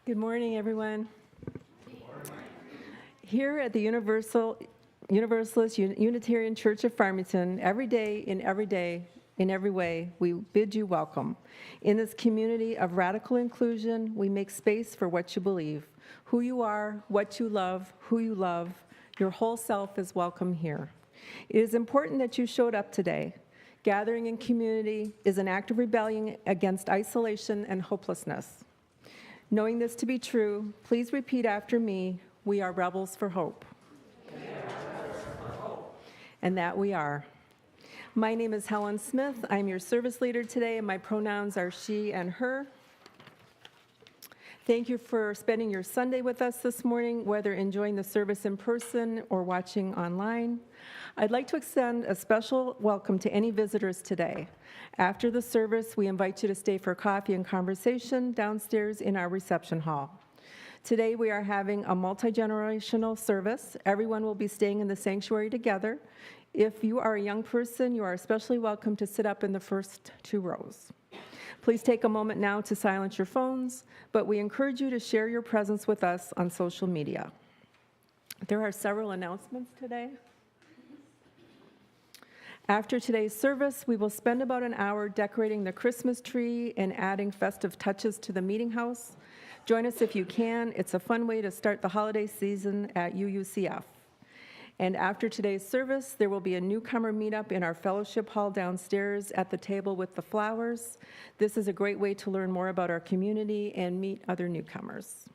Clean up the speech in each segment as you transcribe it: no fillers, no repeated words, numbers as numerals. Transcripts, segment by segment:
Good morning, everyone. Here at the Universalist Unitarian Church of Farmington, every day, in every way, we bid you welcome. In this community of radical inclusion, we make space for what you believe. Who you are, what you love, who you love, your whole self is welcome here. It is important that you showed up today. Gathering in community is an act of rebellion against isolation and hopelessness. Knowing this to be true, please repeat after me, we are rebels for hope. And that we are. My name is Helen Smith. I'm your service leader today, and my pronouns are she and her. Thank you for spending your Sunday with us this morning, whether enjoying the service in person or watching online. I'd like to extend a special welcome to any visitors today. After the service, we invite you to stay for coffee and conversation downstairs in our reception hall. Today, we are having a multi-generational service. Everyone will be staying in the sanctuary together. If you are a young person, you are especially welcome to sit up in the first 2 rows. Please take a moment now to silence your phones, but we encourage you to share your presence with us on social media. There are several announcements today. After today's service, we will spend about an hour decorating the Christmas tree and adding festive touches to the meeting house. Join us if you can. It's a fun way to start the holiday season at UUCF. And after today's service, there will be a newcomer meetup in our fellowship hall downstairs at the table with the flowers. This is a great way to learn more about our community and meet other newcomers.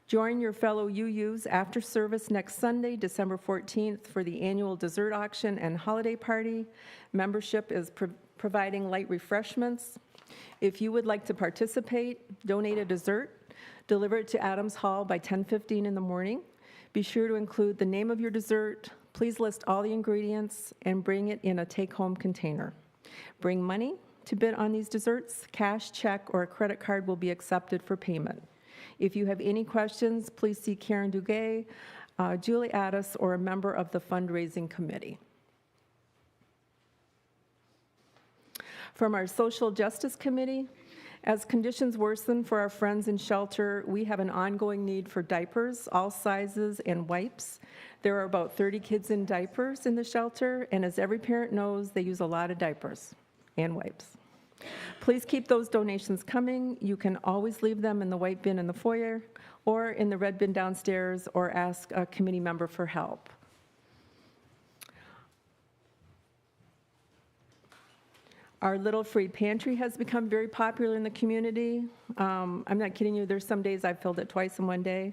Join your fellow UUs after service next Sunday, December 14th, for the annual dessert auction and holiday party. Membership is providing light refreshments. If you would like to participate, donate a dessert, deliver it to Adams Hall by 10:15 in the morning. Be sure to include the name of your dessert. Please list all the ingredients and bring it in a take-home container. Bring money to bid on these desserts. Cash, check, or a credit card will be accepted for payment. If you have any questions, please see Karen Duguay, Julie Addis, or a member of the fundraising committee. From our Social Justice Committee, as conditions worsen for our friends in shelter, we have an ongoing need for diapers, all sizes, and wipes. There are about 30 kids in diapers in the shelter, and as every parent knows, they use a lot of diapers and wipes. Please keep those donations coming. You can always leave them in the white bin in the foyer or in the red bin downstairs, or ask a committee member for help. Our Little Free Pantry has become very popular in the community. I'm not kidding you, there's some days I've filled it twice in one day.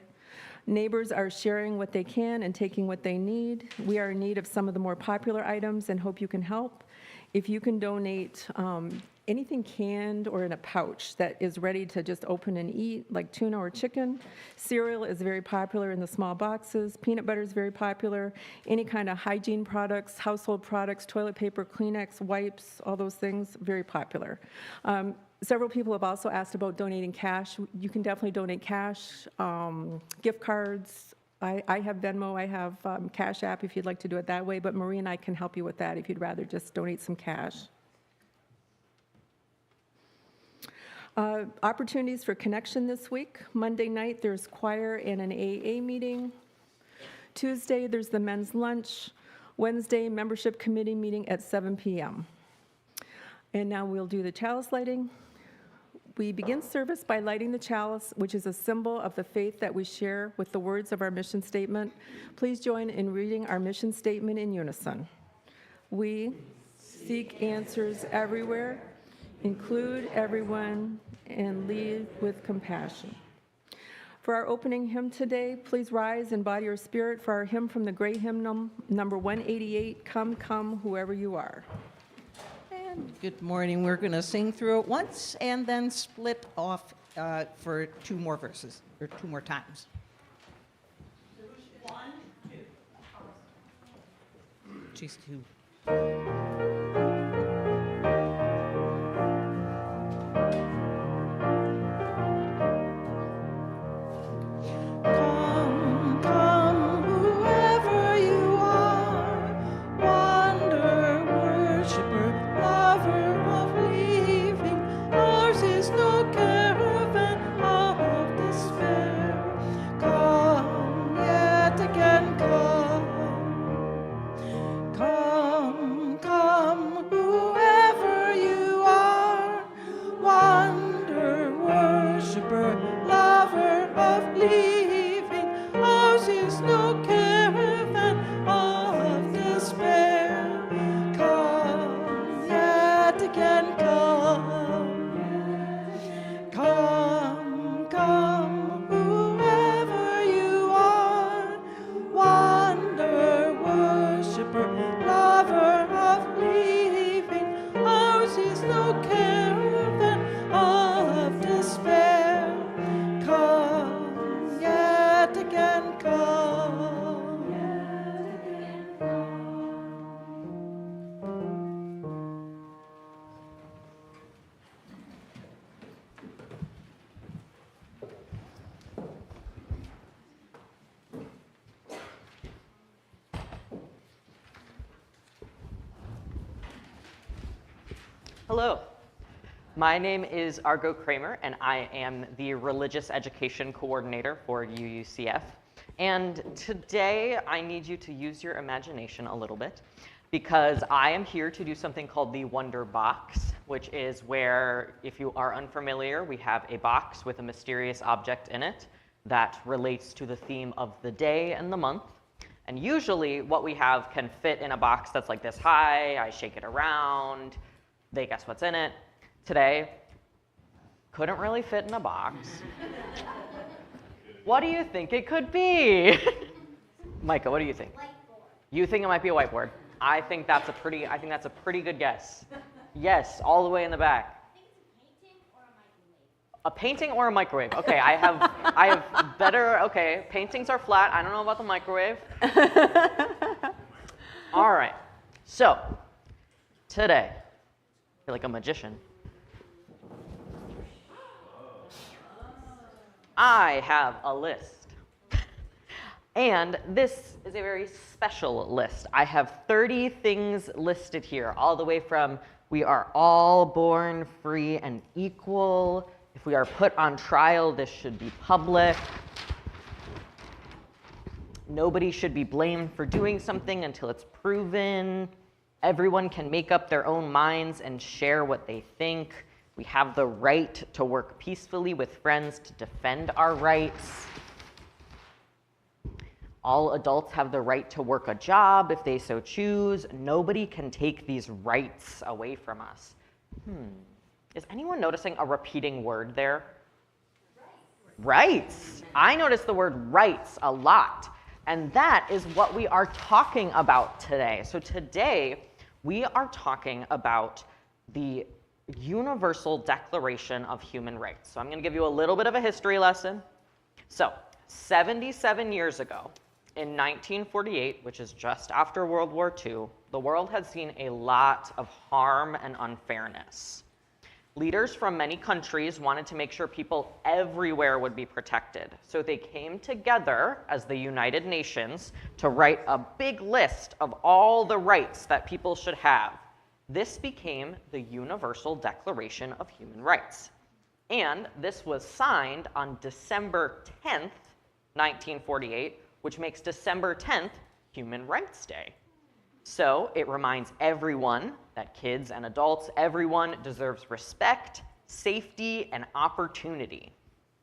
Neighbors are sharing what they can and taking what they need. We are in need of some of the more popular items and hope you can help. If you can donate anything canned or in a pouch that is ready to just open and eat, like tuna or chicken. Cereal is very popular in the small boxes. Peanut butter is very popular. Any kind of hygiene products, household products, toilet paper, Kleenex, wipes, all those things, very popular. Several people have also asked about donating cash. You can definitely donate cash, gift cards. I have Venmo, I have Cash App if you'd like to do it that way, but Marie and I can help you with that if you'd rather just donate some cash. Opportunities for connection this week. Monday night, there's choir and an AA meeting. Tuesday, there's the men's lunch. Wednesday, membership committee meeting at 7 p.m. And now we'll do the chalice lighting. We begin service by lighting the chalice, which is a symbol of the faith that we share with the words of our mission statement. Please join in reading our mission statement in unison. We seek answers everywhere, include everyone, and lead with compassion. For our opening hymn today, please rise in body or spirit for our hymn from the Great Hymnal, number 188, Come, Come, Whoever You Are. Good morning. We're going to sing through it once and then split off for two more verses, or two more times. 1, 2. She's 2. Hello, my name is Argo Kramer, and I am the Religious Education Coordinator for UUCF. And today, I need you to use your imagination a little bit, because I am here to do something called the Wonder Box, which is where, if you are unfamiliar, we have a box with a mysterious object in it that relates to the theme of the day and the month. And usually, what we have can fit in a box that's like this high. I shake it around. They guess what's in it. Today, couldn't really fit in a box. What do you think it could be? Micah, what do you think? Whiteboard. You think it might be a whiteboard? I think that's a pretty good guess. Yes, all the way in the back. I think it's a painting or a microwave. Okay, I have better, okay, paintings are flat. I don't know about the microwave. All right, so today, I feel like a magician. I have a list. And this is a very special list. I have 30 things listed here, all the way from we are all born free and equal. If we are put on trial, this should be public. Nobody should be blamed for doing something until it's proven. Everyone can make up their own minds and share what they think. We have the right to work peacefully with friends to defend our rights. All adults have the right to work a job if they so choose. Nobody can take these rights away from us. Is anyone noticing a repeating word there? Rights. I noticed the word rights a lot. And that is what we are talking about today. So today, we are talking about the Universal Declaration of Human Rights. So I'm going to give you a little bit of a history lesson. So 77 years ago, in 1948, which is just after World War II, the world had seen a lot of harm and unfairness. Leaders from many countries wanted to make sure people everywhere would be protected. So they came together as the United Nations to write a big list of all the rights that people should have. This became the Universal Declaration of Human Rights. And this was signed on December 10th, 1948, which makes December 10th Human Rights Day. So it reminds everyone that kids and adults, everyone deserves respect, safety, and opportunity.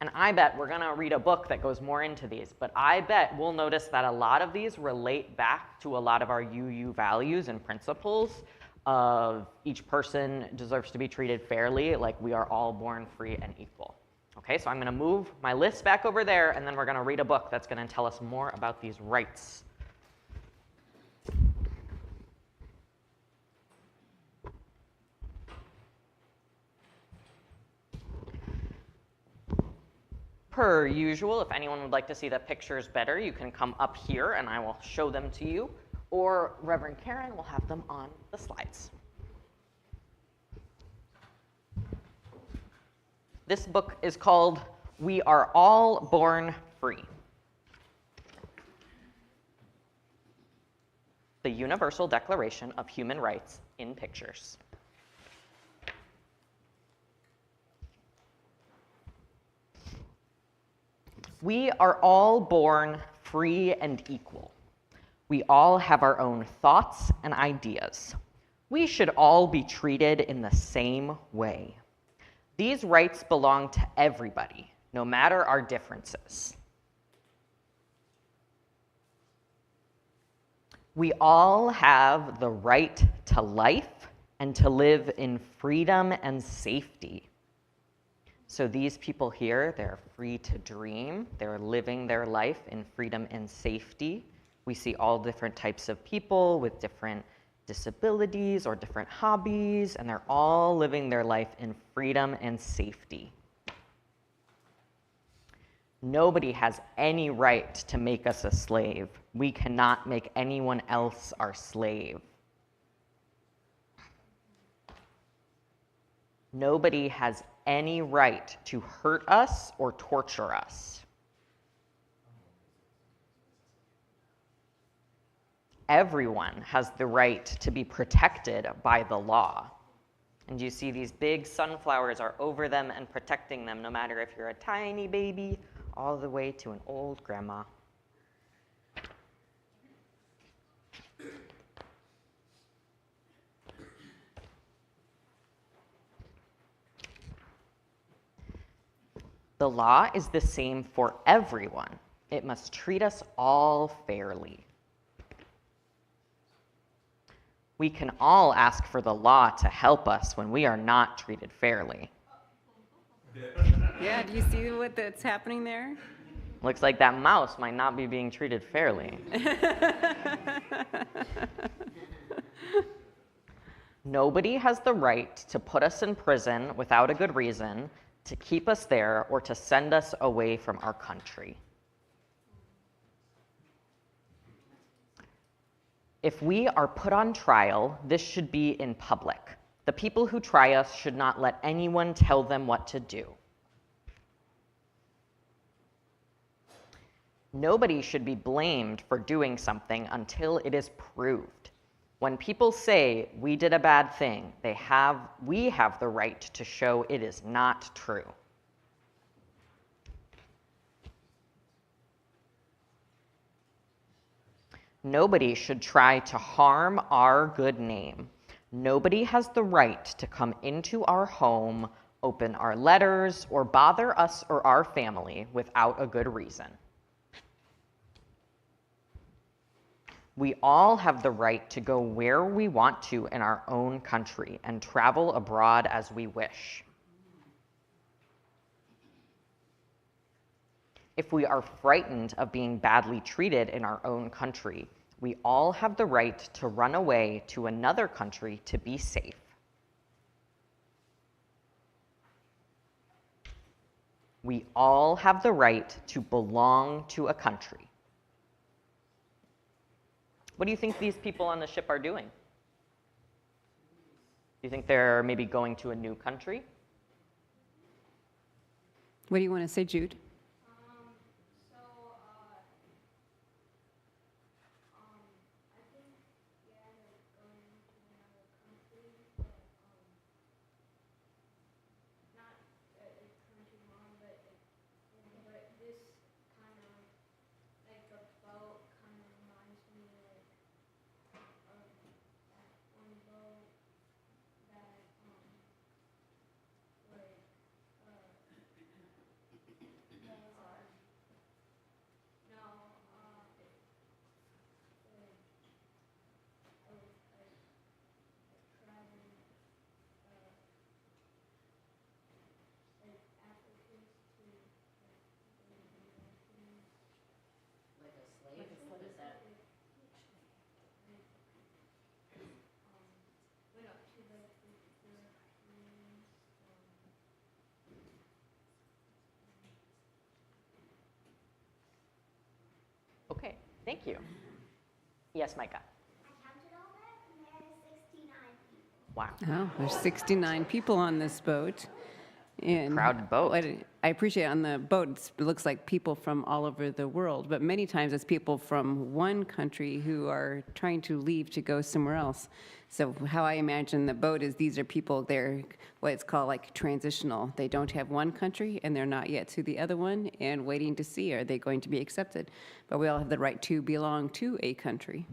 And I bet we're going to read a book that goes more into these, but I bet we'll notice that a lot of these relate back to a lot of our UU values and principles of each person deserves to be treated fairly, like we are all born free and equal. Okay, so I'm going to move my list back over there, and then we're going to read a book that's going to tell us more about these rights. Per usual, if anyone would like to see the pictures better, you can come up here and I will show them to you, or Reverend Karen will have them on the slides. This book is called We Are All Born Free. The Universal Declaration of Human Rights in pictures. We are all born free and equal. We all have our own thoughts and ideas. We should all be treated in the same way. These rights belong to everybody, no matter our differences. We all have the right to life and to live in freedom and safety. So these people here, they're free to dream. They're living their life in freedom and safety. We see all different types of people with different disabilities or different hobbies, and they're all living their life in freedom and safety. Nobody has any right to make us a slave. We cannot make anyone else our slave. Nobody has any right to hurt us or torture us. Everyone has the right to be protected by the law. And you see these big sunflowers are over them and protecting them, no matter if you're a tiny baby all the way to an old grandma. The law is the same for everyone. It must treat us all fairly. We can all ask for the law to help us when we are not treated fairly. Yeah, do you see that's happening there? Looks like that mouse might not be being treated fairly. Nobody has the right to put us in prison without a good reason, to keep us there, or to send us away from our country. If we are put on trial, this should be in public. The people who try us should not let anyone tell them what to do. Nobody should be blamed for doing something until it is proved. When people say we did a bad thing, we have the right to show it is not true. Nobody should try to harm our good name. Nobody has the right to come into our home, open our letters, or bother us or our family without a good reason. We all have the right to go where we want to in our own country and travel abroad as we wish. If we are frightened of being badly treated in our own country, we all have the right to run away to another country to be safe. We all have the right to belong to a country. What do you think these people on the ship are doing? Do you think they're maybe going to a new country? What do you want to say, Jude? Okay, thank you. Yes, Micah. I counted all that, and there are 69 people. Wow. Oh, there's 69 people on this boat. And Crowded boat. I appreciate on the boat, it looks like people from all over the world, but many times it's people from one country who are trying to leave to go somewhere else. So how I imagine the boat is these are people, they're what it's called like transitional. They don't have one country and they're not yet to the other one and waiting to see are they going to be accepted. But we all have the right to belong to a country.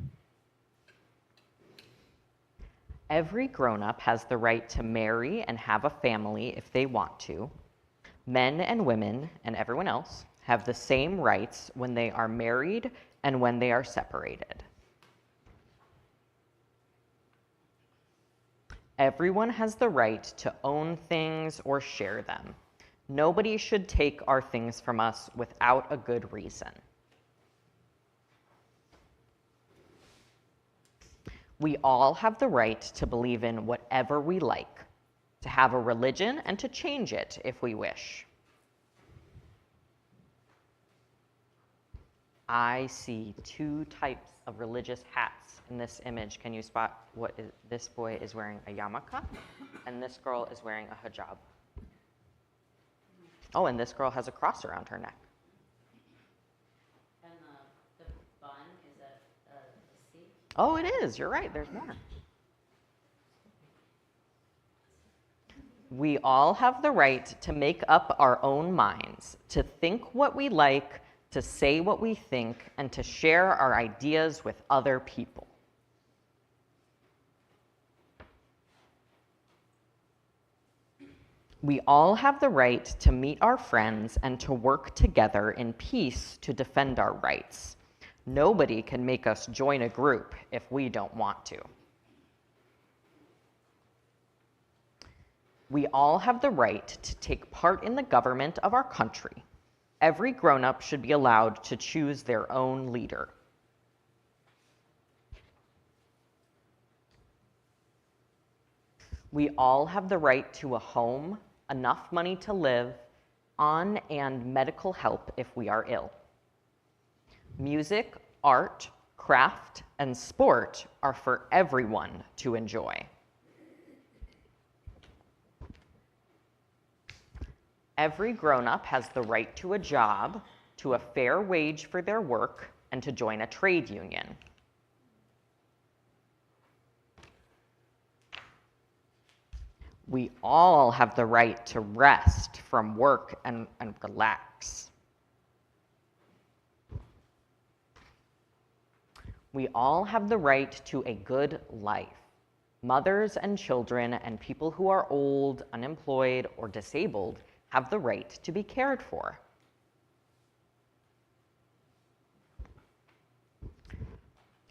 Every grown-up has the right to marry and have a family if they want to. Men and women and everyone else have the same rights when they are married and when they are separated. Everyone has the right to own things or share them. Nobody should take our things from us without a good reason. We all have the right to believe in whatever we like, to have a religion and to change it if we wish. I see two types of religious hats in this image. Can you spot what this boy is wearing? A yarmulke, and this girl is wearing a hijab. Oh, and this girl has a cross around her neck. And the bun, is that the Sikh? Oh, it is. You're right. There's more. We all have the right to make up our own minds, to think what we like, to say what we think, and to share our ideas with other people. We all have the right to meet our friends and to work together in peace to defend our rights. Nobody can make us join a group if we don't want to. We all have the right to take part in the government of our country. Every grown-up should be allowed to choose their own leader. We all have the right to a home, enough money to live on, and medical help if we are ill. Music, art, craft, and sport are for everyone to enjoy. Every grown-up has the right to a job, to a fair wage for their work, and to join a trade union. We all have the right to rest from work and relax. We all have the right to a good life. Mothers and children and people who are old, unemployed, or disabled have the right to be cared for.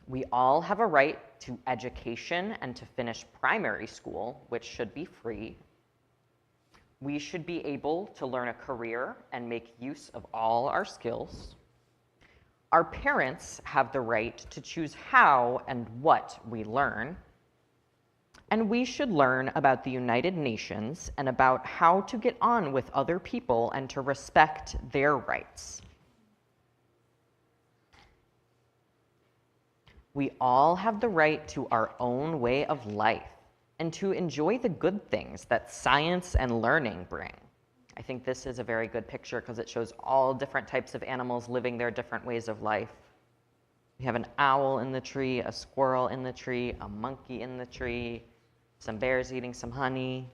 We all have a right to education and to finish primary school, which should be free. We should be able to learn a career and make use of all our skills. Our parents have the right to choose how and what we learn. And we should learn about the United Nations and about how to get on with other people and to respect their rights. We all have the right to our own way of life and to enjoy the good things that science and learning bring. I think this is a very good picture because it shows all different types of animals living their different ways of life. We have an owl in the tree, a squirrel in the tree, a monkey in the tree, some bears eating some honey.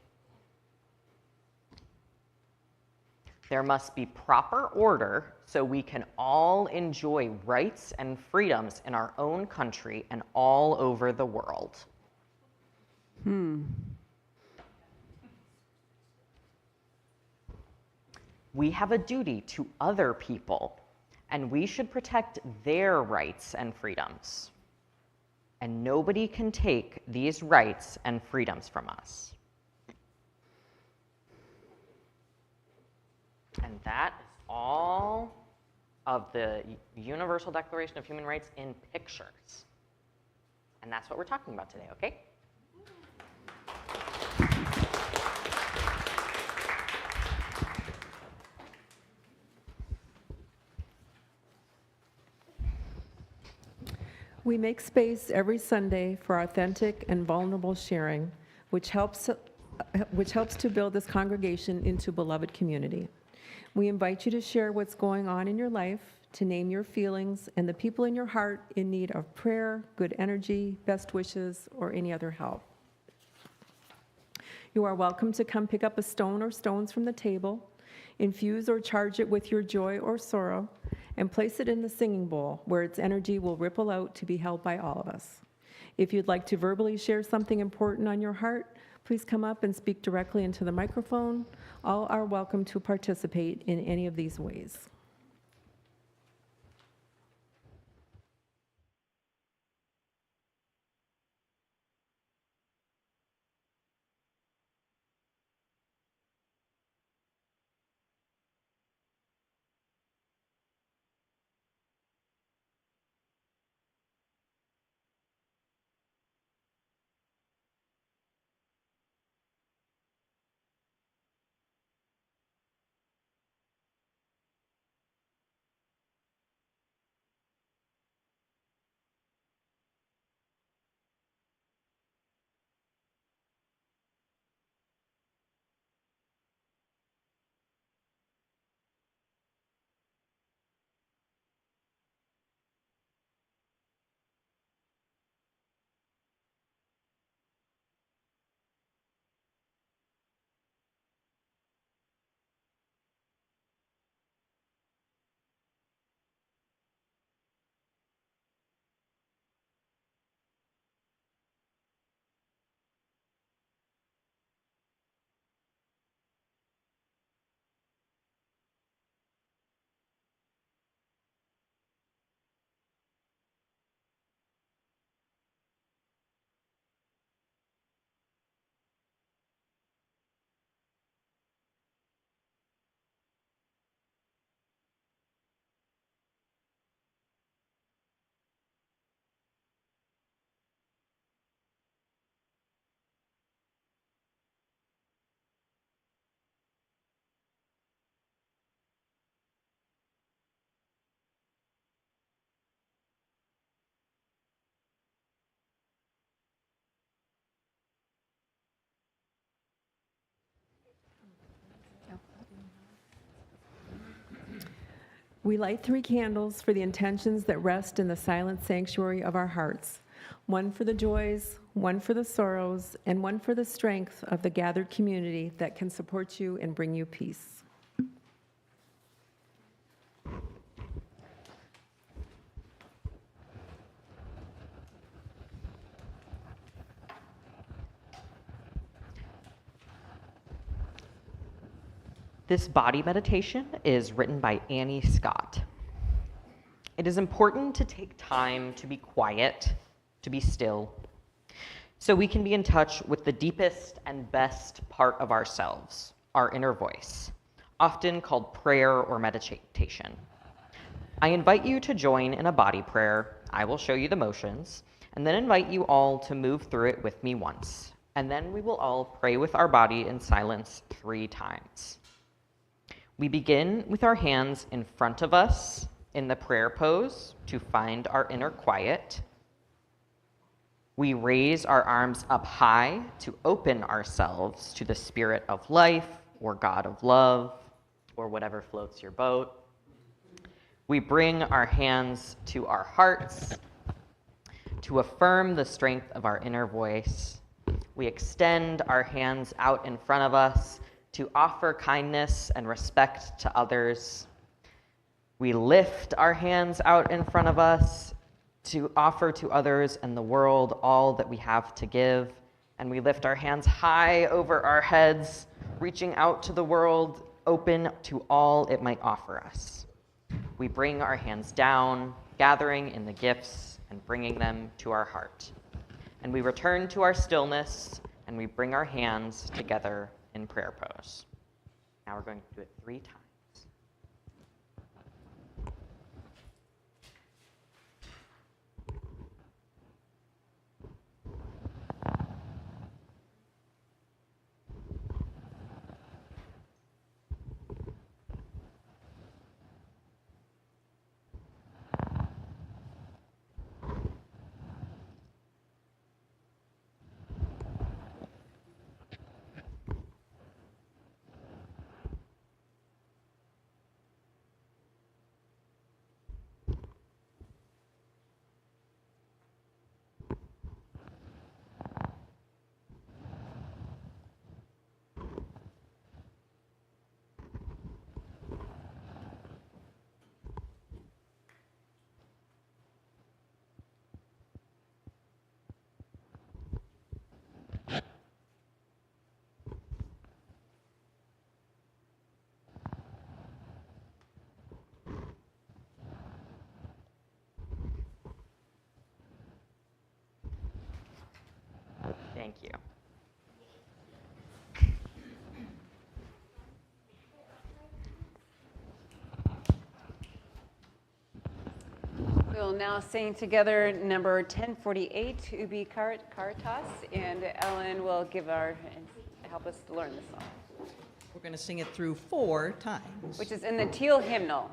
There must be proper order so we can all enjoy rights and freedoms in our own country and all over the world. We have a duty to other people, and we should protect their rights and freedoms. And nobody can take these rights and freedoms from us. And that is all of the Universal Declaration of Human Rights in pictures. And that's what we're talking about today, okay? We make space every Sunday for authentic and vulnerable sharing, which helps to build this congregation into beloved community. We invite you to share what's going on in your life, to name your feelings and the people in your heart in need of prayer, good energy, best wishes, or any other help. You are welcome to come pick up a stone or stones from the table, infuse or charge it with your joy or sorrow, and place it in the singing bowl where its energy will ripple out to be held by all of us. If you'd like to verbally share something important on your heart, please come up and speak directly into the microphone. All are welcome to participate in any of these ways. We light 3 candles for the intentions that rest in the silent sanctuary of our hearts. One for the joys, one for the sorrows, and one for the strength of the gathered community that can support you and bring you peace. This body meditation is written by Annie Scott. It is important to take time to be quiet, to be still, so we can be in touch with the deepest and best part of ourselves, our inner voice, often called prayer or meditation. I invite you to join in a body prayer. I will show you the motions, and then invite you all to move through it with me once. and then we will all pray with our body in silence 3 times. We begin with our hands in front of us in the prayer pose to find our inner quiet. We raise our arms up high to open ourselves to the spirit of life or God of love or whatever floats your boat. We bring our hands to our hearts to affirm the strength of our inner voice. We extend our hands out in front of us to offer kindness and respect to others. We lift our hands out in front of us to offer to others and the world all that we have to give. And we lift our hands high over our heads, reaching out to the world, open to all it might offer us. We bring our hands down, gathering in the gifts and bringing them to our heart. And we return to our stillness, and we bring our hands together in prayer pose. Now we're going to do it 3 times. Thank you. We'll now sing together number 1048, Ubi Caritas, and Ellen will help us to learn this song, We're going to sing it through 4 times. which is in the Teal hymnal.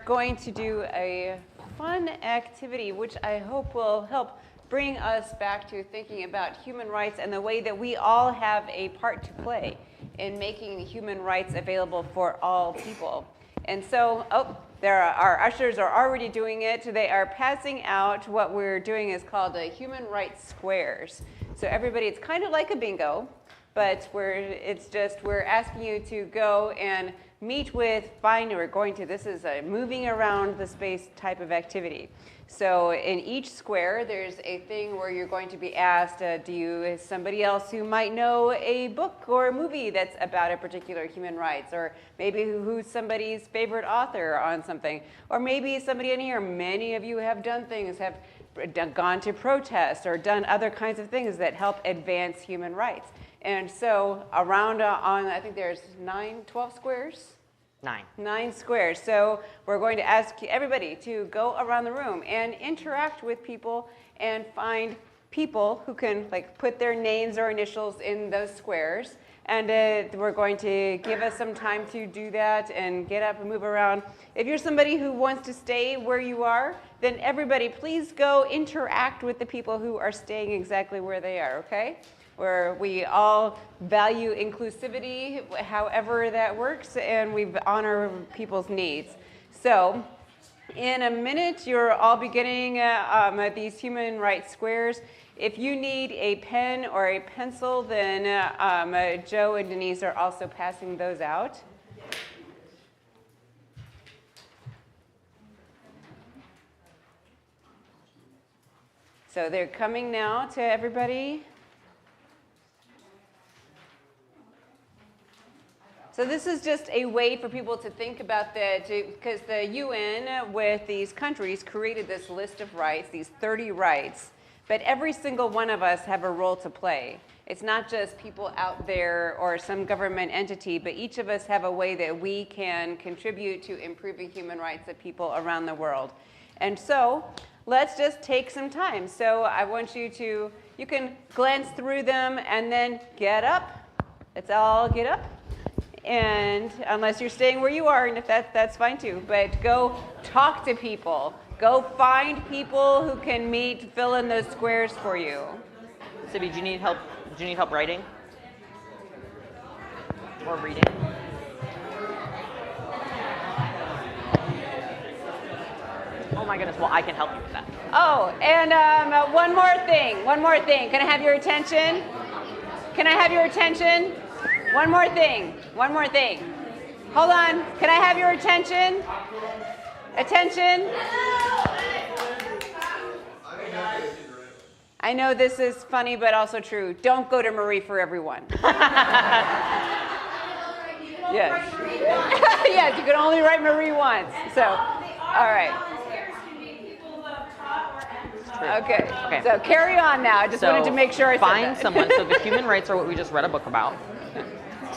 Going to do a fun activity, which I hope will help bring us back to thinking about human rights and the way that we all have a part to play in making human rights available for all people. And so, our ushers are already doing it. They are passing out what we're doing is called a human rights squares. So everybody, it's kind of like a bingo, but we're asking you to go and meet with, find, we're going to, this is a moving around the space type of activity. So in each square, there's a thing where you're going to be asked, is somebody else who might know a book or a movie that's about a particular human rights, or maybe who's somebody's favorite author on something, or maybe somebody in here, many of you have done things, have gone to protests or done other kinds of things that help advance human rights. And so around I think there's 12 squares? 9 squares. So we're going to ask everybody to go around the room and interact with people and find people who can like put their names or initials in those squares. And we're going to give us some time to do that and get up and move around. If you're somebody who wants to stay where you are, then everybody please go interact with the people who are staying exactly where they are, okay? Where we all value inclusivity, however that works, and we honor people's needs. So in a minute, you're all beginning at these human rights squares. If you need a pen or a pencil, then Joe and Denise are also passing those out. So they're coming now to everybody. So this is just a way for people to think about because the UN with these countries created this list of rights, these 30 rights, but every single one of us have a role to play. It's not just people out there or some government entity, but each of us have a way that we can contribute to improving human rights of people around the world. And so let's just take some time. So I want you can glance through them and then get up. Let's all get up. And unless you're staying where you are, and if that's fine too, but go talk to people. Go find people who can fill in those squares for you. Sibby, do you need help? Do you need help writing? Or reading? Oh my goodness, well I can help you with that. Oh, and one more thing. Can I have your attention? Can I have your attention? One more thing. Hold on. Can I have your attention? Attention. I know this is funny, but also true. Don't go to Marie for everyone. Yes. Yes, you can only write Marie once. So, all right. Okay. So carry on now. I just wanted to make sure I said find that. someone. So the human rights are what we just read a book about.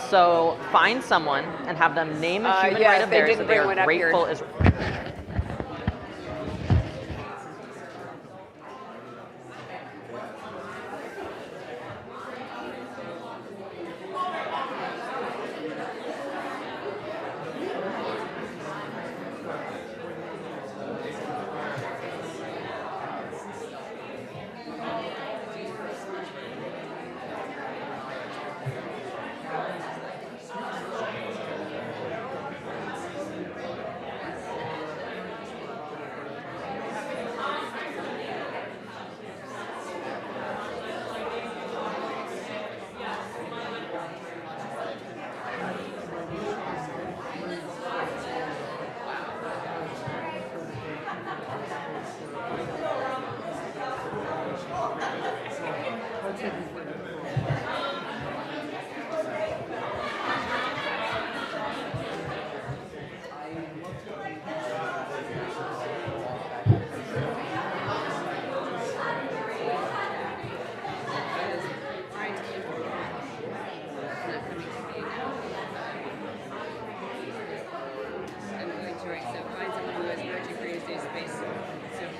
So find someone and have them name a human right of theirs that they are grateful is.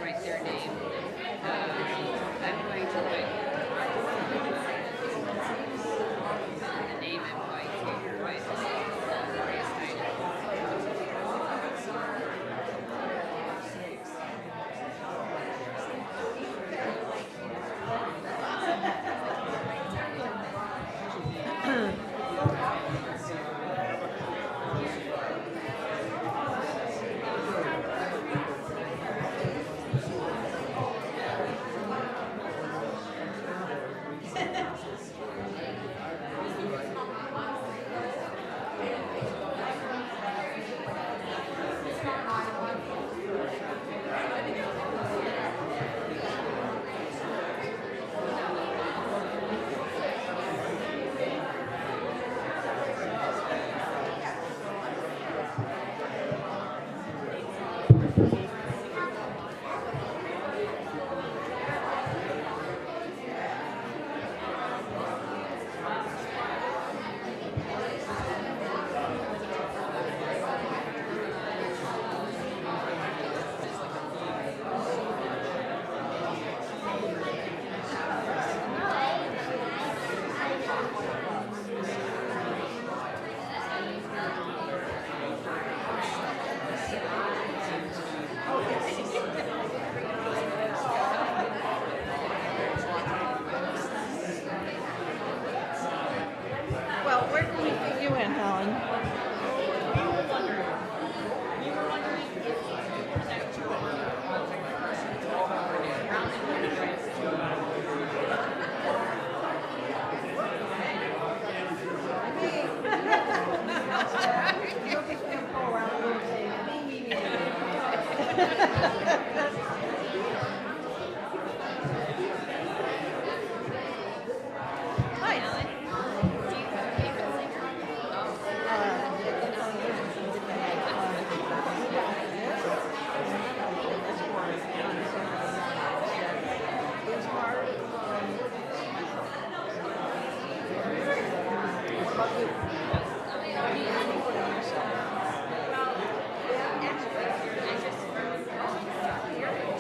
Write their name. I'm going to write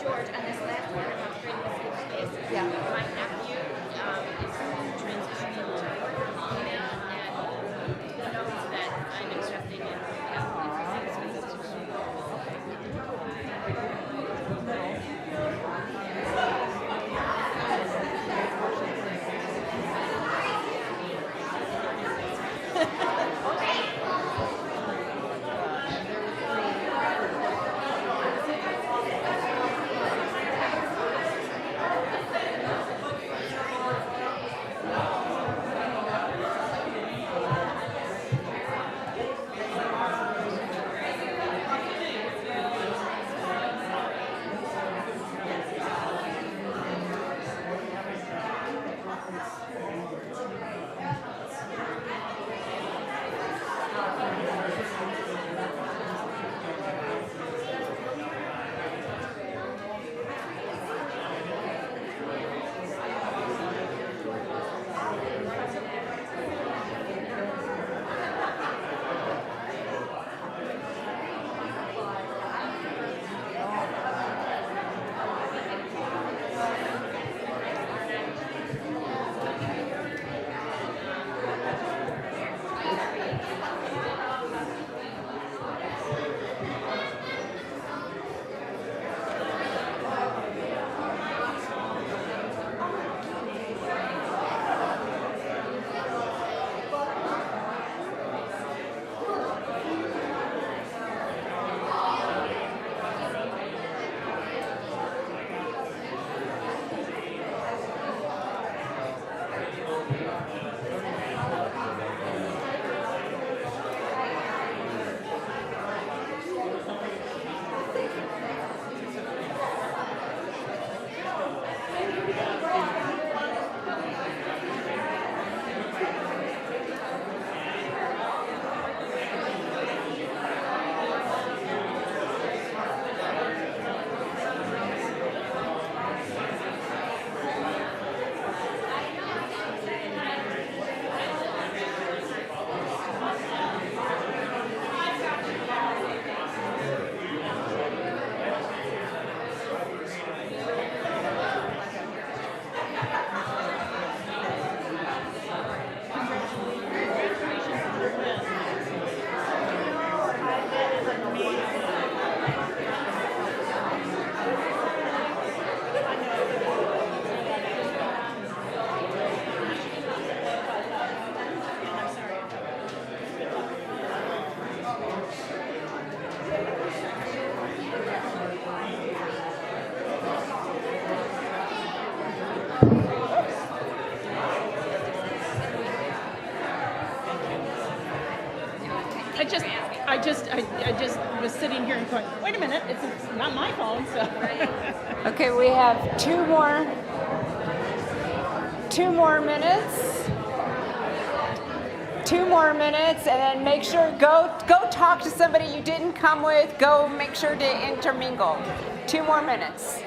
George, on this last one about creating a safe space. Yeah. My nephew is transitioning to female and knows that I'm accepting and I just was sitting here and going, wait a minute, it's not my phone, so. Okay, we have two more minutes. 2 more minutes, and then make sure go talk to somebody you didn't come with. Go make sure to intermingle. 2 more minutes.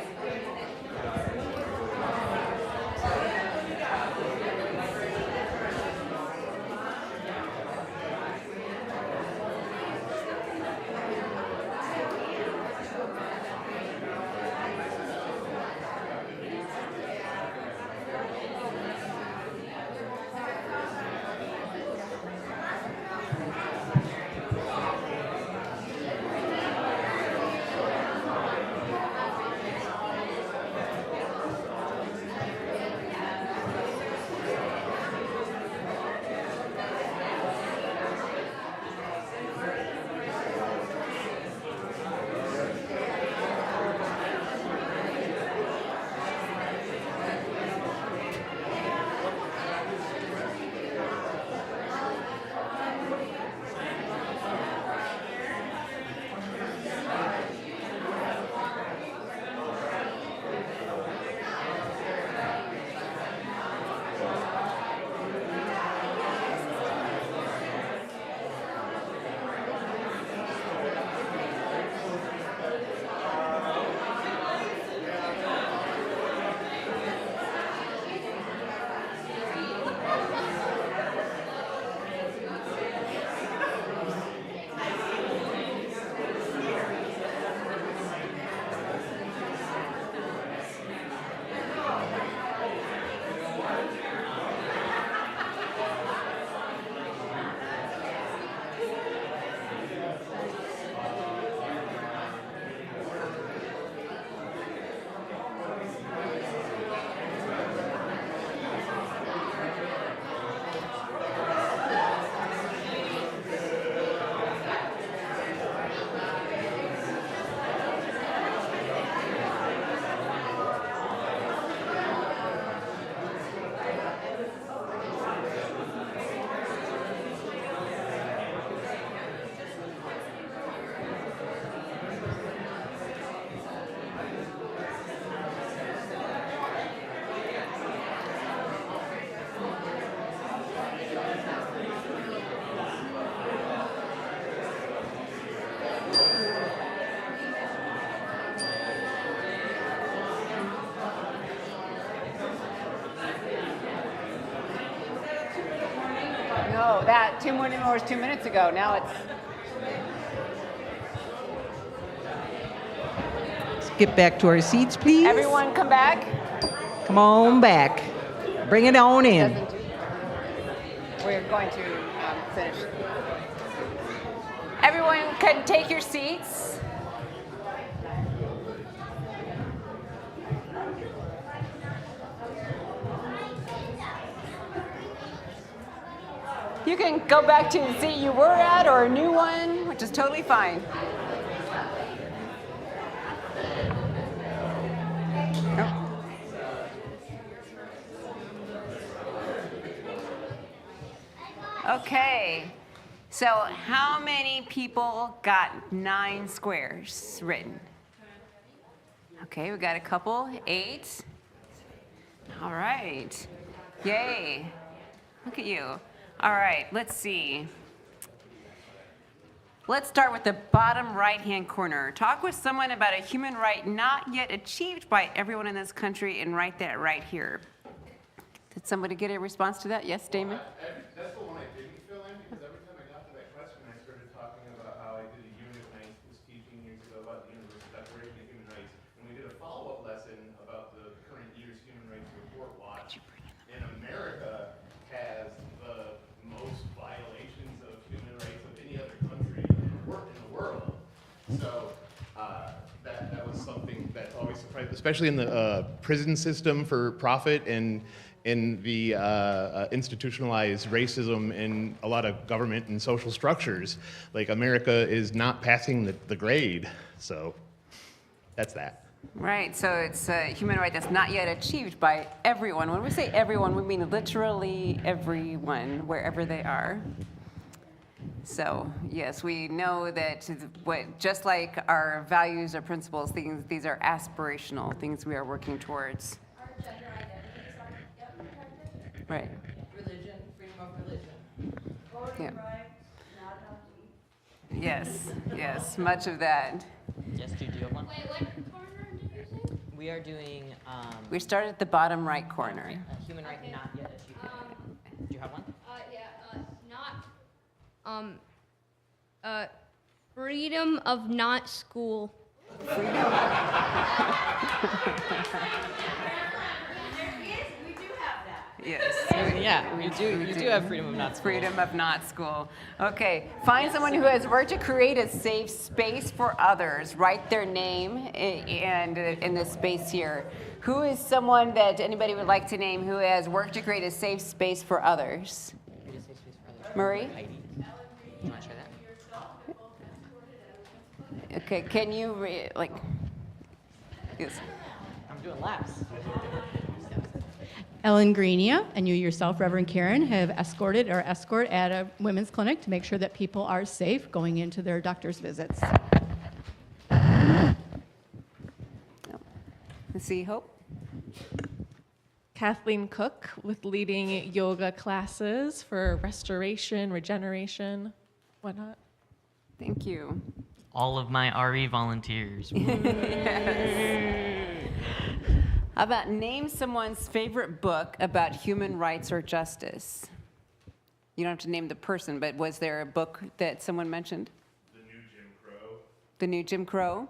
No, that 2 morning more was 2 minutes ago. Now it's. Let's get back to our seats, please. Everyone come back. Come on back. Bring it on in. We're going to finish. Everyone can take your seats. You can go back to the seat you were at or a new one, which is totally fine. Okay, so how many people got 9 squares written? Okay, we got a couple, 8. All right, yay, look at you. All right, let's see. Let's start with the bottom right-hand corner. Talk with someone about a human right not yet achieved by everyone in this country and write that right here. Did somebody get a response to that? Yes, Damon? That's the one I didn't fill in because every time I got to that question, I started talking about how I did a unit when I was teaching years ago about the Universal Declaration of Human Rights, and we did a follow-up lesson about the current year's Human Rights Report Watch. And America has the most violations of human rights of any other country in the world. So that was something that always surprised, especially in the prison system for profit and in the institutionalized racism in a lot of government and social structures. Like America is not passing the grade, so that's that. Right, so it's a human right that's not yet achieved by everyone. When we say everyone, we mean literally everyone, wherever they are. So yes, we know that just like our values or principles, these are aspirational things we are working towards. Our gender identities are protected. Right. Religion, freedom of religion. Yeah. Yes, yes, much of that. Yes, do you have one? Wait, what corner did you say? We are doing We started at the bottom right corner. a human right not yet achieved. Do you have one? Freedom of not school. Yes. Yeah, you do have freedom of not school. Freedom of not school. Okay, find someone who has worked to create a safe space for others. Write their name and in this space here. Who is someone that anybody would like to name who has worked to create a safe space for others? Murray? Heidi. You want to try that? Okay, can you yes. I'm doing laps. Ellen Greenia and you yourself, Reverend Karen, have escort at a women's clinic to make sure that people are safe going into their doctor's visits. Let's see, Hope. Kathleen Cook with leading yoga classes for restoration, regeneration, whatnot. Thank you. All of my RE volunteers. How about name someone's favorite book about human rights or justice? You don't have to name the person, but was there a book that someone mentioned? The New Jim Crow. The New Jim Crow?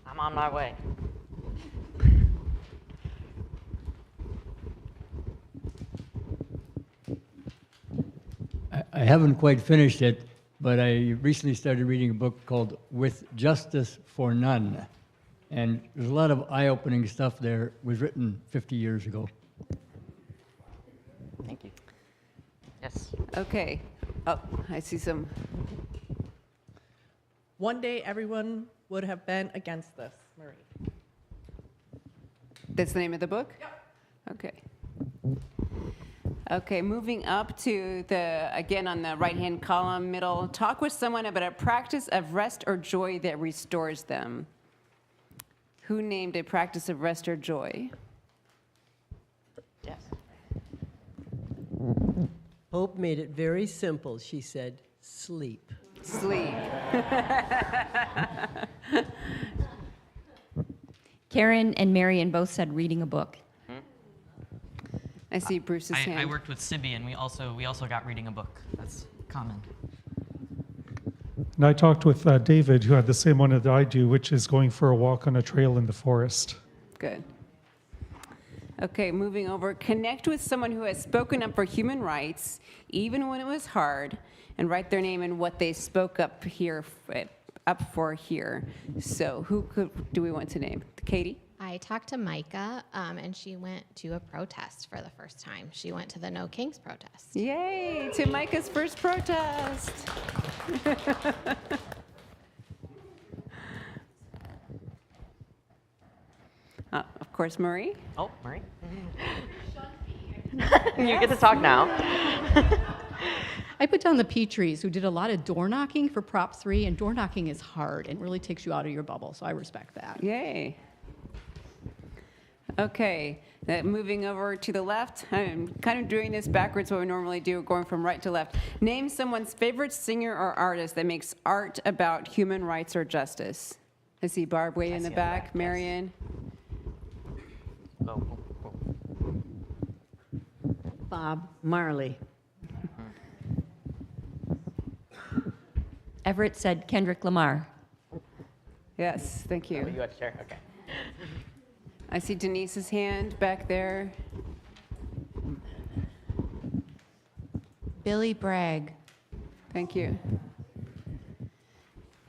I'm on my way. I haven't quite finished it, but I recently started reading a book called With Justice for None. And there's a lot of eye-opening stuff there. It was written 50 years ago. Thank you. Yes. Okay. Oh, I see some. One day everyone would have been against this, Marie. That's the name of the book? Yep. Okay. Okay, moving up to again on the right-hand column, middle, talk with someone about a practice of rest or joy that restores them. Who named a practice of rest or joy? Yes. Hope made it very simple. She said, sleep. Sleep. Karen and Marion both said reading a book. I see Bruce's hand. I worked with Sibby, and we also got reading a book. That's common. And I talked with David, who had the same one that I do, which is going for a walk on a trail in the forest. Good. Okay, moving over. Connect with someone who has spoken up for human rights, even when it was hard, and write their name and what they spoke up for here. So do we want to name? Katie? I talked to Micah, and she went to a protest for the first time. She went to the No Kings protest. Yay, to Micah's first protest. Of course, Marie. Oh, Marie. You get to talk now. I put down the Petries, who did a lot of door knocking for Prop 3, and door knocking is hard and really takes you out of your bubble, so I respect that. Yay. Okay, moving over to the left. I'm kind of doing this backwards what we normally do, going from right to left. Name someone's favorite singer or artist that makes art about human rights or justice. I see Barb way in the back. Marion. Bob Marley. Everett said Kendrick Lamar. Yes, thank you. You had to share? Okay. I see Denise's hand back there. Billy Bragg. Thank you.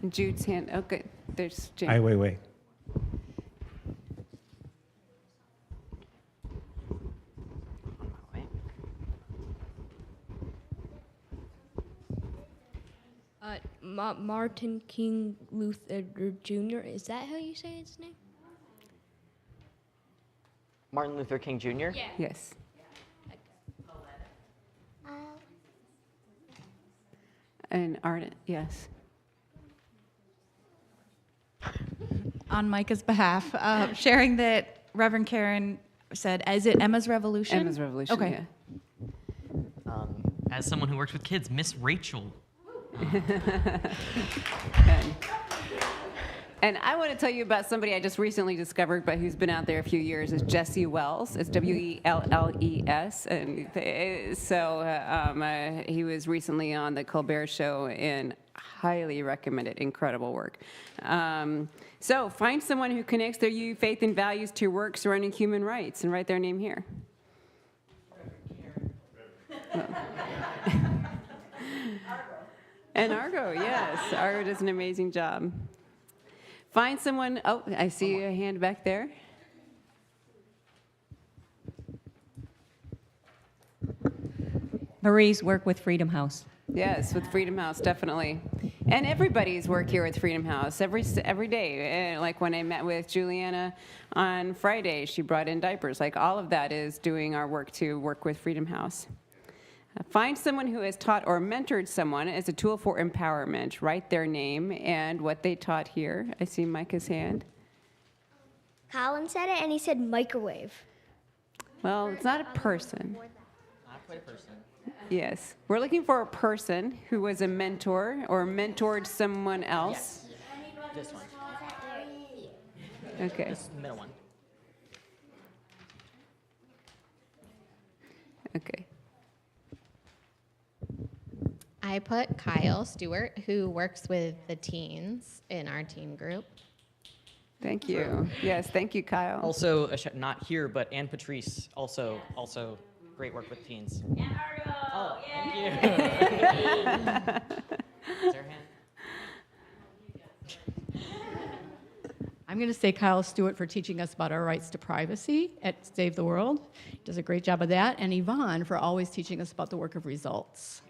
And Jude's hand. Okay, there's Jane. Ai Weiwei. Martin King Luther Jr. Is that how you say his name? Martin Luther King Jr.? Yeah. Yes. And Arden, yes. On Micah's behalf, sharing that Reverend Karen said, is it Emma's Revolution? Emma's Revolution, okay. Yeah. As someone who works with kids, Miss Rachel. And I want to tell you about somebody I just recently discovered, but who's been out there a few years, is Jesse Wells. It's Welles. And so he was recently on the Colbert Show and highly recommend it. Incredible work. So find someone who connects their faith and values to work surrounding human rights and write their name here. And Argo, yes. Argo does an amazing job. Find someone, oh, I see a hand back there. Marie's work with Freedom House. Yes, with Freedom House, definitely. And everybody's work here with Freedom House every day. Like when I met with Juliana on Friday, she brought in diapers. Like all of that is doing our work to work with Freedom House. Find someone who has taught or mentored someone as a tool for empowerment. Write their name and what they taught here. I see Micah's hand. Colin said it, and he said microwave. Well, it's not a person. Not quite a person. Yes. We're looking for a person who was a mentor or mentored someone else. Yes. This one. Okay. This middle one. Okay. I put Kyle Stewart, who works with the teens in our teen group. Thank you. Yes, thank you, Kyle. Also, not here, but Anne Patrice, also great work with teens. And Argo! Oh, thank you. Is there a hand? I'm going to say Kyle Stewart for teaching us about our rights to privacy at Save the World. He does a great job of that. And Yvonne for always teaching us about the work of results.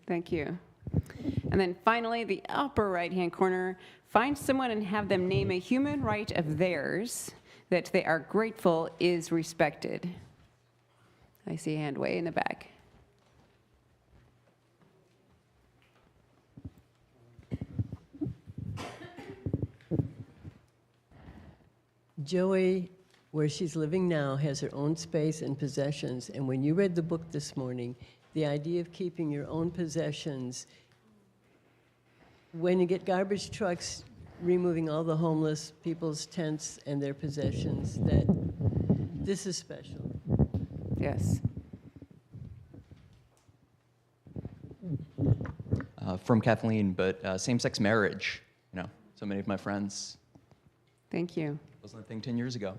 Thank you. And then finally, the upper right-hand corner, find someone and have them name a human right of theirs that they are grateful is respected. I see a hand way in the back. Joey, where she's living now, has her own space and possessions. And when you read the book this morning, the idea of keeping your own possessions, when you get garbage trucks removing all the homeless people's tents and their possessions, that this is special. Yes. from Kathleen, but same-sex marriage, so many of my friends. Thank you. Wasn't a thing 10 years ago.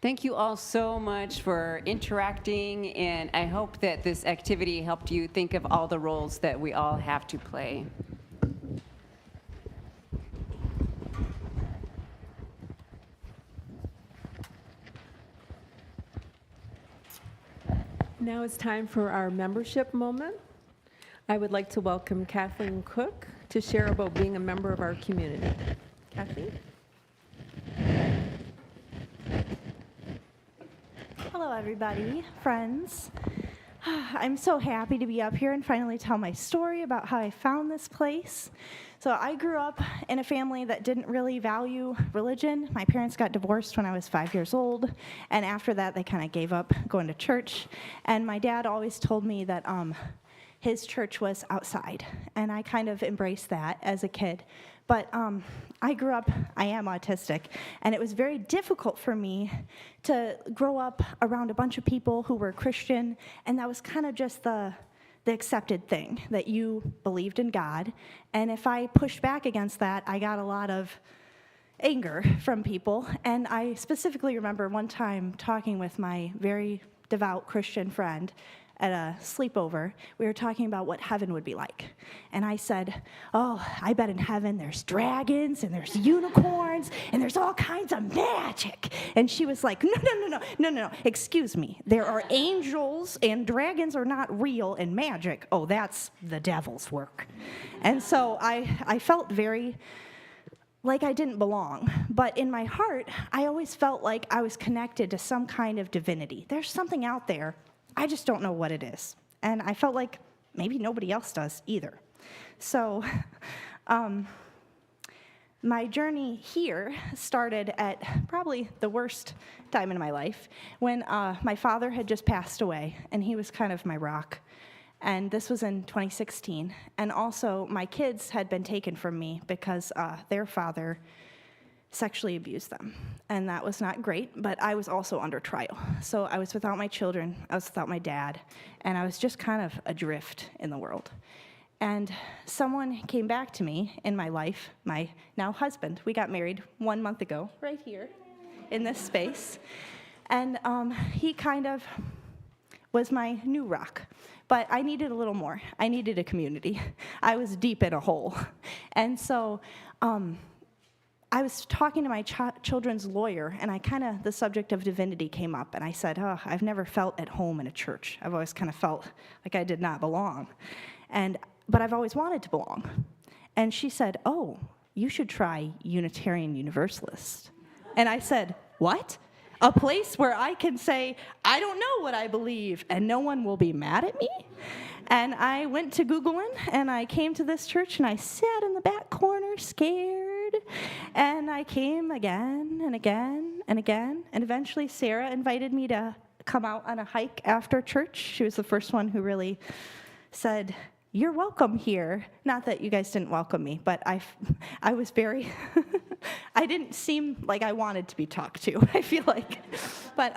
Thank you all so much for interacting, and I hope that this activity helped you think of all the roles that we all have to play. Now it's time for our membership moment. I would like to welcome Kathleen Cook to share about being a member of our community. Kathleen? Hello, everybody, friends. I'm so happy to be up here and finally tell my story about how I found this place. So I grew up in a family that didn't really value religion. My parents got divorced when I was 5 years old, and after that, they kind of gave up going to church. And my dad always told me that his church was outside, and I kind of embraced that as a kid. But I grew up, I am autistic, and it was very difficult for me to grow up around a bunch of people who were Christian, and that was kind of just the accepted thing, that you believed in God. And if I pushed back against that, I got a lot of anger from people. And I specifically remember one time talking with my very devout Christian friend at a sleepover. We were talking about what heaven would be like. And I said, oh, I bet in heaven there's dragons and there's unicorns and there's all kinds of magic. And she was like, no, excuse me. There are angels and dragons are not real, and magic, oh, that's the devil's work. And so I felt very like I didn't belong. But in my heart, I always felt like I was connected to some kind of divinity. There's something out there. I just don't know what it is. And I felt like maybe nobody else does either. So my journey here started at probably the worst time in my life, when my father had just passed away, and he was kind of my rock. And this was in 2016. And also, my kids had been taken from me because their father sexually abused them. And that was not great, but I was also under trial. So I was without my children, I was without my dad, and I was just kind of adrift in the world. And someone came back to me in my life, my now husband. We got married 1 month ago, right here in this space. And he kind of was my new rock. But I needed a little more. I needed a community. I was deep in a hole. And so I was talking to my children's lawyer, and the subject of divinity came up, and I said, oh, I've never felt at home in a church. I've always kind of felt like I did not belong. But I've always wanted to belong. And she said, oh, you should try Unitarian Universalist. And I said, what? A place where I can say, I don't know what I believe, and no one will be mad at me? And I went to Googling, and I came to this church, and I sat in the back corner scared. And I came again and again and again. And eventually Sarah invited me to come out on a hike after church. She was the first one who really said, you're welcome here. Not that you guys didn't welcome me, but I was very, I didn't seem like I wanted to be talked to, I feel like. But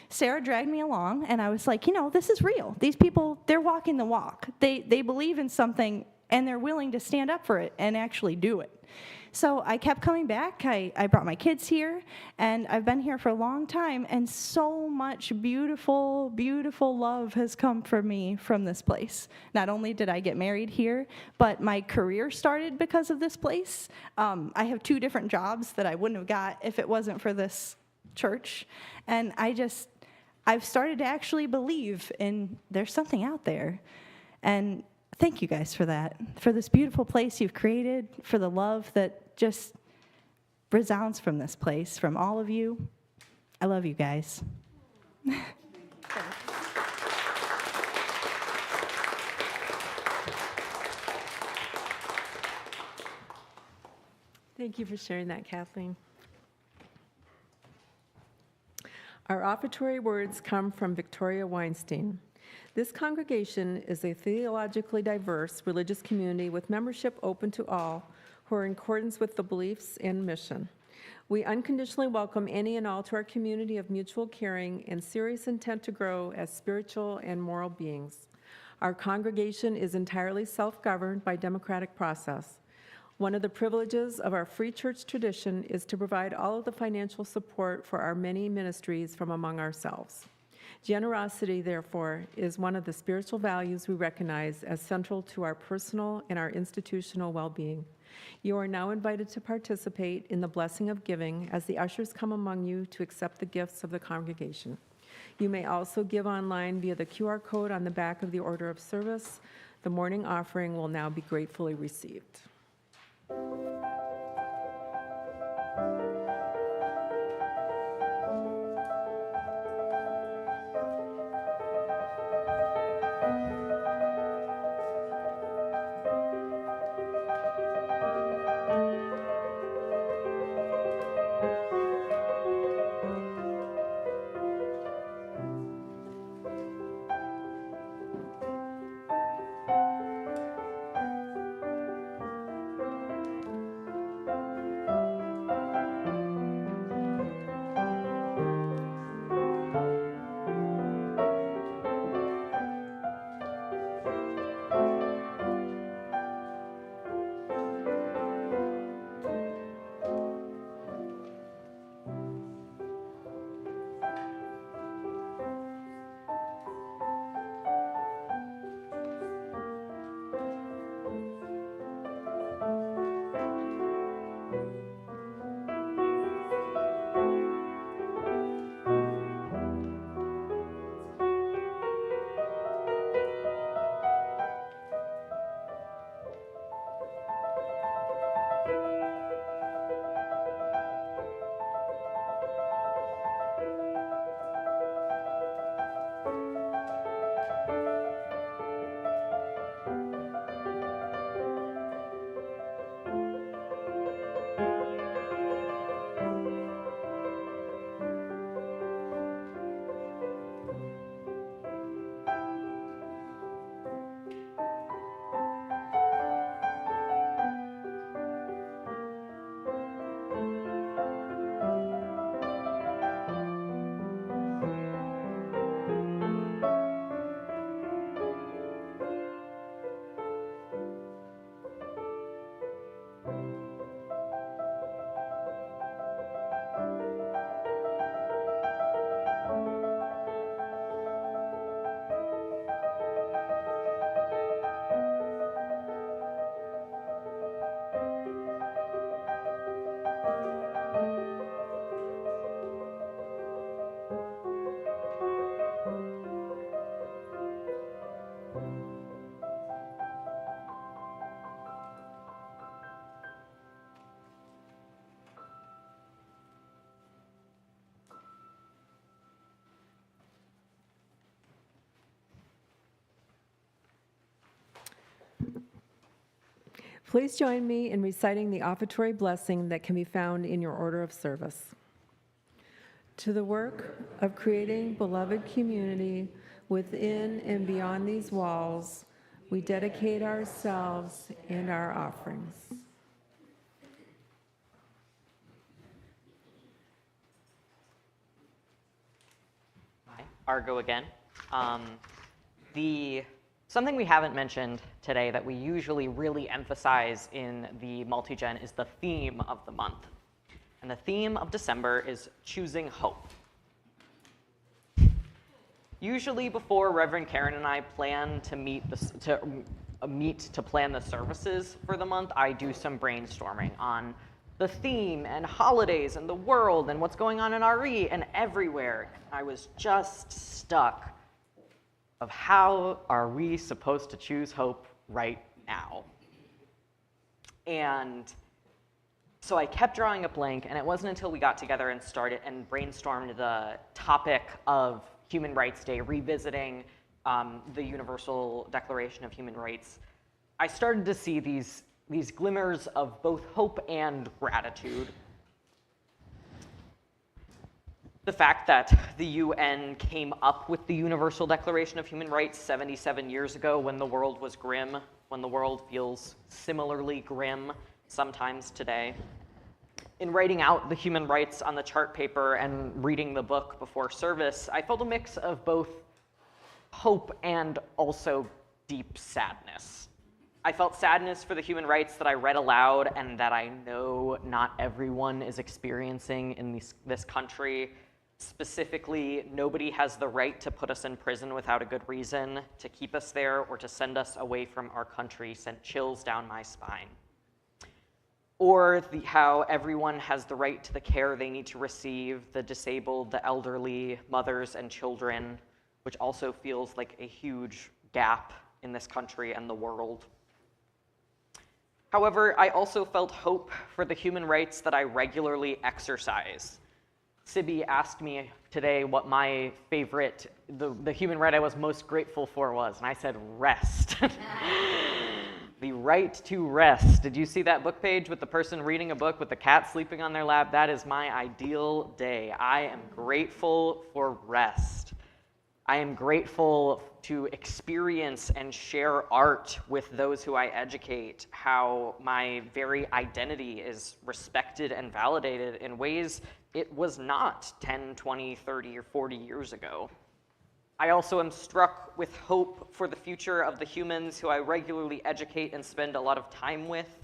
Sarah dragged me along, and I was like, this is real. These people, they're walking the walk. They believe in something, and they're willing to stand up for it and actually do it. So I kept coming back. I brought my kids here, and I've been here for a long time, and so much beautiful, beautiful love has come for me from this place. Not only did I get married here, but my career started because of this place. I have 2 different jobs that I wouldn't have got if it wasn't for this church, and I've started to actually believe in there's something out there. And thank you guys for that, for this beautiful place you've created, for the love that just resounds from this place, from all of you. I love you guys. Thank you for sharing that, Kathleen. Our offertory words come from Victoria Weinstein. This congregation is a theologically diverse religious community with membership open to all who are in accordance with the beliefs and mission. We unconditionally welcome any and all to our community of mutual caring and serious intent to grow as spiritual and moral beings. Our congregation is entirely self-governed by democratic process. One of the privileges of our free church tradition is to provide all of the financial support for our many ministries from among ourselves. Generosity, therefore, is one of the spiritual values we recognize as central to our personal and our institutional well-being. You are now invited to participate in the blessing of giving as the ushers come among you to accept the gifts of the congregation. You may also give online via the QR code on the back of the order of service. The morning offering will now be gratefully received. Please join me in reciting the offertory blessing that can be found in your order of service. To the work of creating beloved community within and beyond these walls, we dedicate ourselves and our offerings. Hi, Argo again. Something we haven't mentioned today that we usually really emphasize in the multi-gen is the theme of the month. And the theme of December is choosing hope. Usually before Reverend Karen and I plan to meet to plan the services for the month, I do some brainstorming on the theme and holidays and the world and what's going on in RE and everywhere. I was just stuck of how are we supposed to choose hope right now? And so I kept drawing a blank, and it wasn't until we got together and started and brainstormed the topic of Human Rights Day, revisiting the Universal Declaration of Human Rights, I started to see these glimmers of both hope and gratitude. The fact that the UN came up with the Universal Declaration of Human Rights 77 years ago when the world was grim, when the world feels similarly grim sometimes today. In writing out the human rights on the chart paper and reading the book before service, I felt a mix of both hope and also deep sadness. I felt sadness for the human rights that I read aloud and that I know not everyone is experiencing in this country. Specifically, nobody has the right to put us in prison without a good reason, to keep us there, or to send us away from our country sent chills down my spine. Or how everyone has the right to the care they need to receive, the disabled, the elderly, mothers and children, which also feels like a huge gap in this country and the world. However, I also felt hope for the human rights that I regularly exercise. Sibby asked me today what my favorite, the human right I was most grateful for was, and I said rest. The right to rest. Did you see that book page with the person reading a book with the cat sleeping on their lap? That is my ideal day. I am grateful for rest. I am grateful to experience and share art with those who I educate, how my very identity is respected and validated in ways it was not 10, 20, 30, or 40 years ago. I also am struck with hope for the future of the humans who I regularly educate and spend a lot of time with,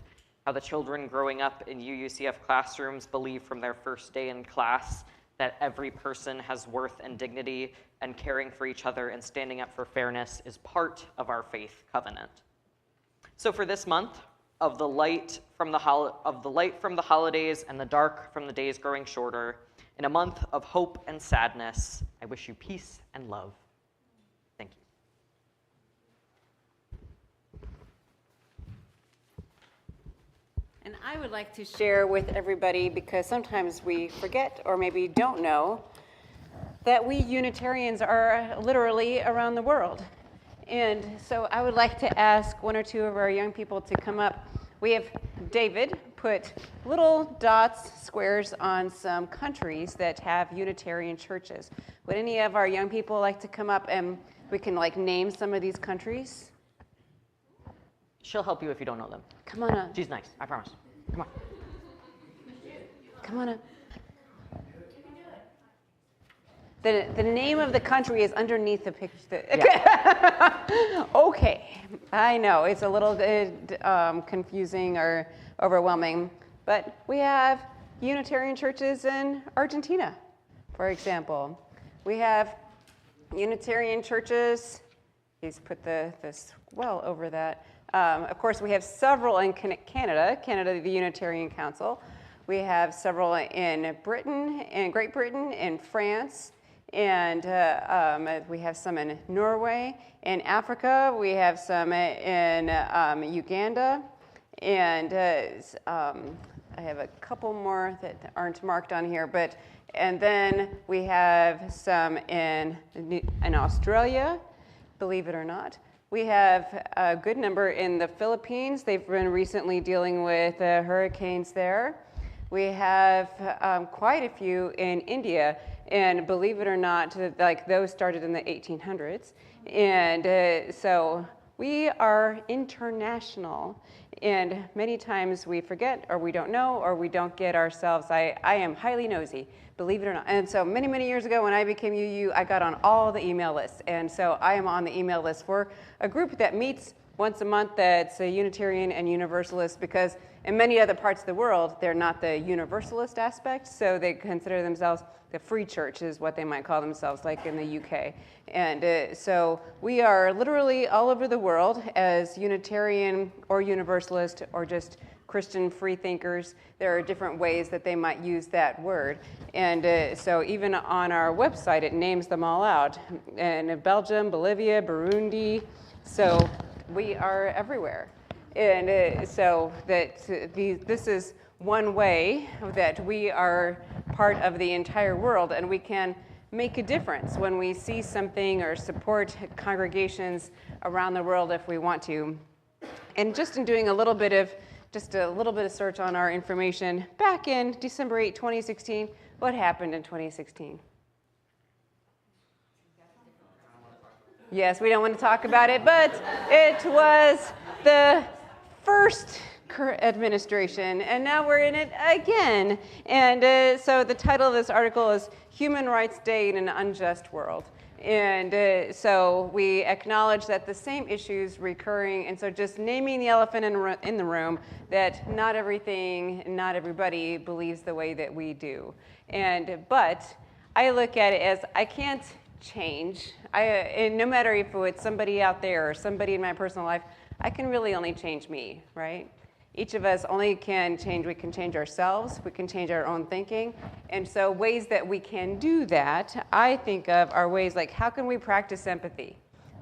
how the children growing up in UUCF classrooms believe from their first day in class that every person has worth and dignity, and caring for each other and standing up for fairness is part of our faith covenant. So for this month, of the light from the holidays and the dark from the days growing shorter, in a month of hope and sadness, I wish you peace and love. Thank you. And I would like to share with everybody, because sometimes we forget or maybe don't know, that we Unitarians are literally around the world. And so I would like to ask one or two of our young people to come up. We have David put little dots, squares on some countries that have Unitarian churches. Would any of our young people like to come up and we can name some of these countries? She'll help you if you don't know them. Come on up. She's nice, I promise. Come on. Come on up. The name of the country is underneath the picture. Yeah. Okay, I know it's a little confusing or overwhelming, but we have Unitarian churches in Argentina, for example. We have Unitarian churches. He's put this well over that. Of course, we have several in Canada, the Unitarian Council. We have several in Britain, in Great Britain, in France. And we have some in Norway. In Africa, we have some in Uganda. And I have a couple more that aren't marked on here. And then we have some in Australia, believe it or not. We have a good number in the Philippines. They've been recently dealing with hurricanes there. We have quite a few in India. And believe it or not, those started in the 1800s. And so we are international. And many times we forget, or we don't know, or we don't get ourselves. I am highly nosy, believe it or not. And so many, many years ago when I became UU, I got on all the email lists. And so I am on the email list for a group that meets once a month that's a Unitarian and Universalist, because in many other parts of the world, they're not the Universalist aspect, so they consider themselves the free church is what they might call themselves, like in the UK. And so we are literally all over the world as Unitarian or Universalist or just Christian free thinkers. There are different ways that they might use that word. And so even on our website, it names them all out. And Belgium, Bolivia, Burundi, so we are everywhere. And so that this is one way that we are part of the entire world, and we can make a difference when we see something or support congregations around the world if we want to. And just in doing a little bit of search on our information, back in December 8, 2016, what happened in 2016? Yes, we don't want to talk about it, but it was the first administration, and now we're in it again. And so the title of this article is Human Rights Day in an Unjust World. And so we acknowledge that the same issues recurring, and so just naming the elephant in the room, that not everything, not everybody believes the way that we do. But I look at it as I can't change. And no matter if it's somebody out there or somebody in my personal life, I can really only change me, right? Each of us only can change. We can change ourselves. We can change our own thinking. And so ways that we can do that, I think of are ways like, how can we practice empathy?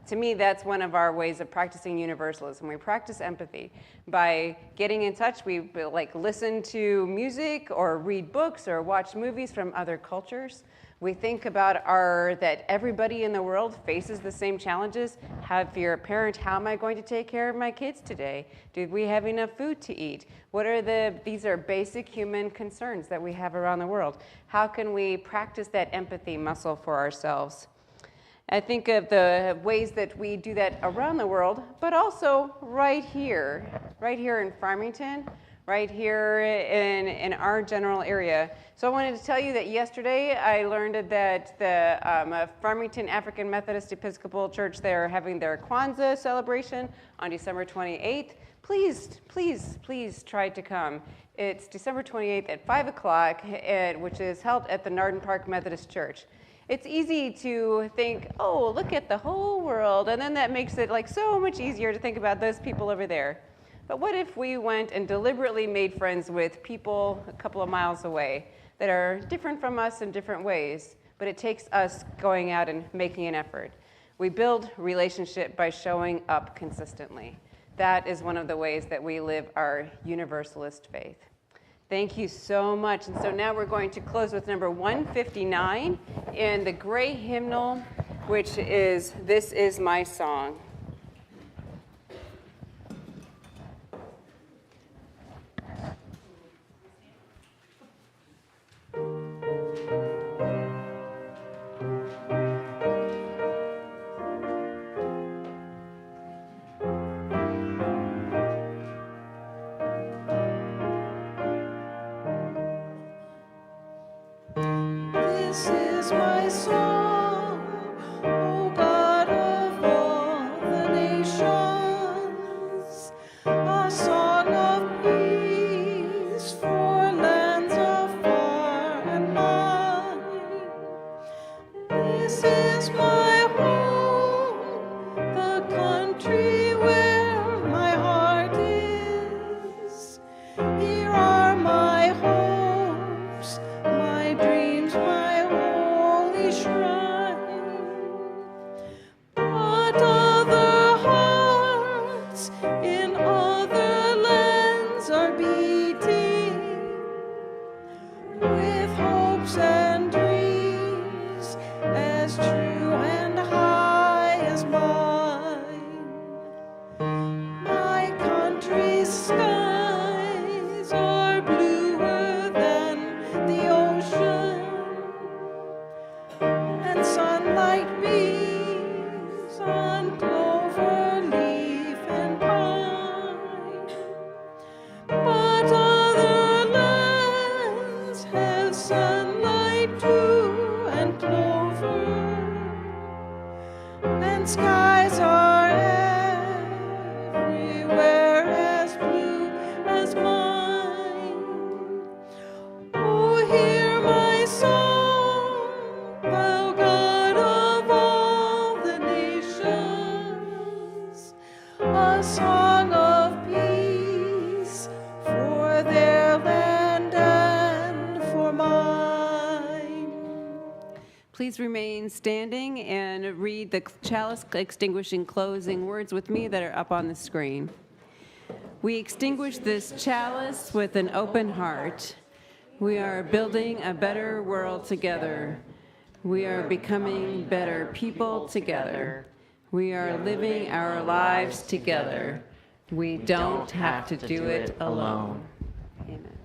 To me, that's one of our ways of practicing universalism. We practice empathy by getting in touch. We like listen to music or read books or watch movies from other cultures. We think about that everybody in the world faces the same challenges. If you're a parent, how am I going to take care of my kids today? Do we have enough food to eat? These are basic human concerns that we have around the world. How can we practice that empathy muscle for ourselves? I think of the ways that we do that around the world, but also right here in Farmington, right here in our general area. So I wanted to tell you that yesterday I learned that the Farmington African Methodist Episcopal Church, they're having their Kwanzaa celebration on December 28th. Please try to come. It's December 28th at 5 o'clock, which is held at the Narden Park Methodist Church. It's easy to think, oh, look at the whole world, and then that makes it like so much easier to think about those people over there. But what if we went and deliberately made friends with people a couple of miles away that are different from us in different ways, but it takes us going out and making an effort? We build relationship by showing up consistently. That is one of the ways that we live our universalist faith. Thank you so much. And so now we're going to close with number 159 in the gray hymnal, which is "This Is My Song." This is my song, O God of all the nations, a song of peace for lands afar and nigh. This is my home, the country where my heart is. Here are my hopes, my dreams, my holy shrine. But other hearts in other lands are beating with hopes and dreams as true and high as mine. My country's skies are bluer than the ocean, and sunlight beams on clover leaf and pine. But other lands have sunlight too, and clover, and skies are everywhere as blue as mine. Oh, hear my song, thou God of all the nations, a song of peace for their land and for mine. Please remain standing and read the chalice extinguishing closing words with me that are up on the screen. We extinguish this chalice with an open heart. We are building a better world together. We are becoming better people together. We are living our lives together. We don't have to do it alone. Amen.